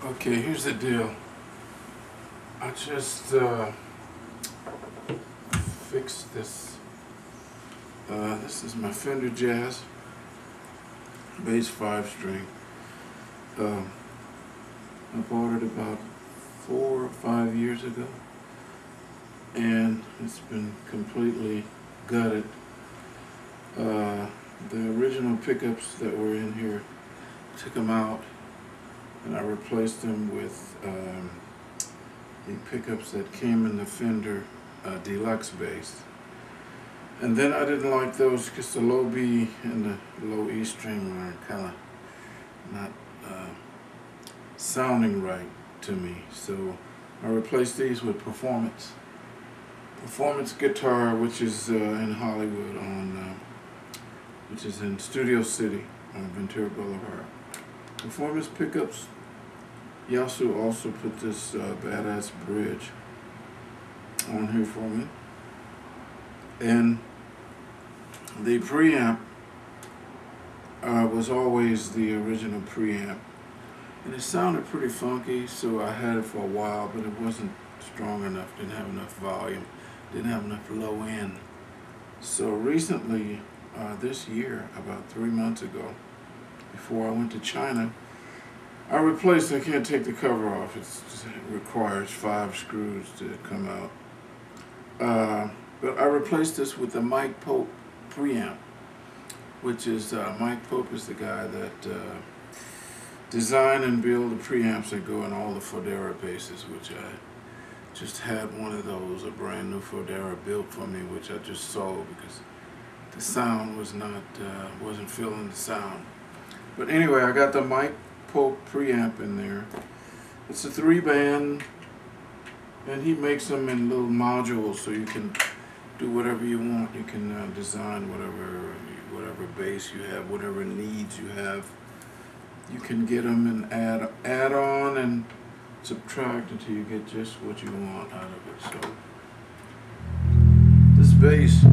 Okay, here's the deal. I just fixed this. This is my Fender Jazz bass 5-string. I bought it about 4 or 5 years ago, and it's been completely gutted. The original pickups that were in here, took them out, and I replaced them with the pickups that came in the Fender Deluxe bass. And then I didn't like those because the low B and the low E string were kind of not sounding right to me. So I replaced these with Performance guitar, which is in Hollywood which is in Studio City on Ventura Boulevard. Performance pickups. Yasu also put this badass bridge on here for me. And the preamp was always the original preamp. And it sounded pretty funky, so I had it for a while, but it wasn't strong enough, didn't have enough volume, didn't have enough low end. So recently, this year, about 3 months ago, before I went to China, I replaced, I can't take the cover off, it requires 5 screws to come out. But I replaced this with the Mike Pope preamp, which is, Mike Pope is the guy that design and build the preamps that go in all the Fodera basses, which I just had one of those, a brand new Fodera built for me, which I just sold because the sound was not, wasn't feeling the sound. But anyway, I got the Mike Pope preamp in there. It's a 3-band, and he makes them in little modules so you can do whatever you want. You can design whatever bass you have, whatever needs you have. You can get them and add on and subtract until you get just what you want out of it. So this bass,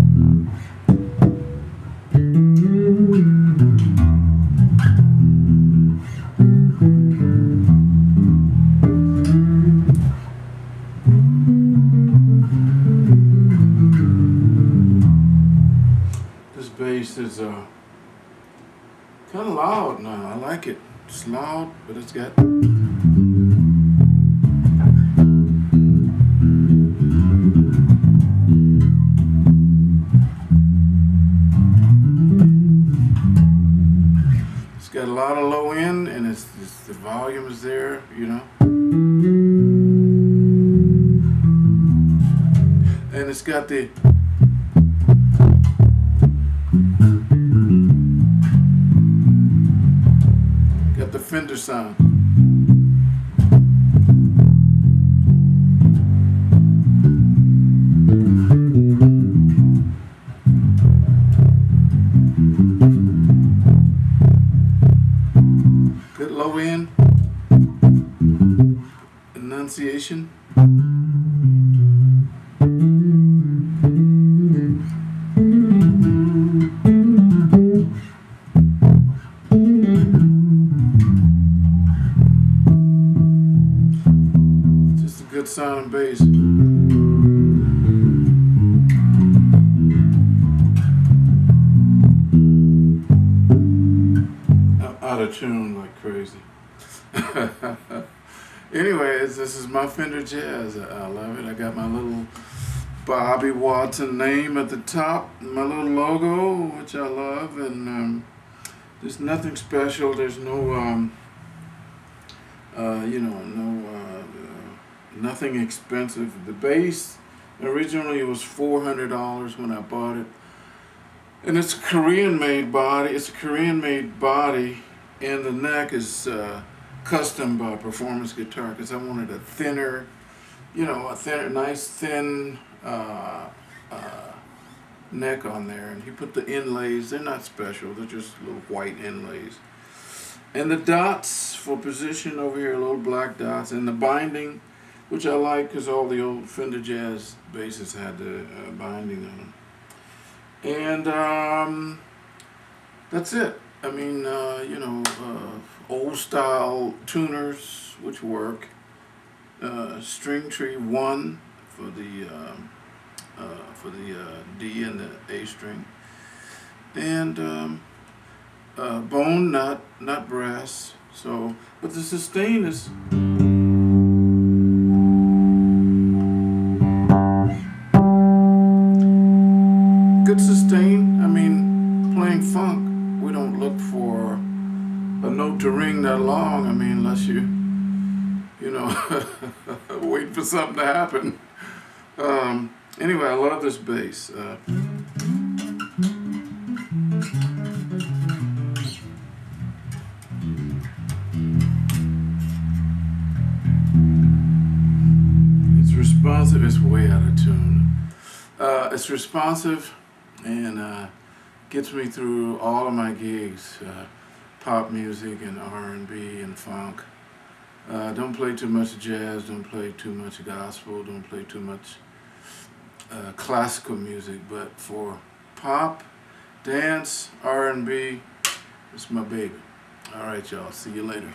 is kind of loud now. I like it. It's loud, but it's got a lot of low end, and it's the volume is there, you know. And it's got the Fender sound. Good low end enunciation. Good sound and bass. I'm out of tune like crazy. Anyways, this is my Fender Jazz. I love it. I got my little Bobby Watson name at the top, my little logo, which I love, and there's nothing special. There's no, nothing expensive. The bass originally was $400 when I bought it, and it's a Korean-made body. It's a Korean-made body, and the neck is custom by Performance Guitar because I wanted a thinner, nice thin neck on there. And he put the inlays. They're not special. They're just little white inlays. And the dots for position over here, little black dots, and the binding, which I like because all the old Fender Jazz basses had the binding on them. And that's it. I mean, old style tuners which work. String tree 1 for the D and the A string, and bone not brass. So, but the sustain is good sustain. I mean, playing funk, we don't look for a note to ring that long. I mean, unless you know, wait for something to happen. Anyway, I love this bass. It's responsive. It's way out of tune. It's responsive and gets me through all of my gigs, pop music and R&B and funk. Don't play too much jazz, don't play too much gospel, don't play too much classical music, but for pop, dance, R&B, it's my baby. All right, y'all. See you later.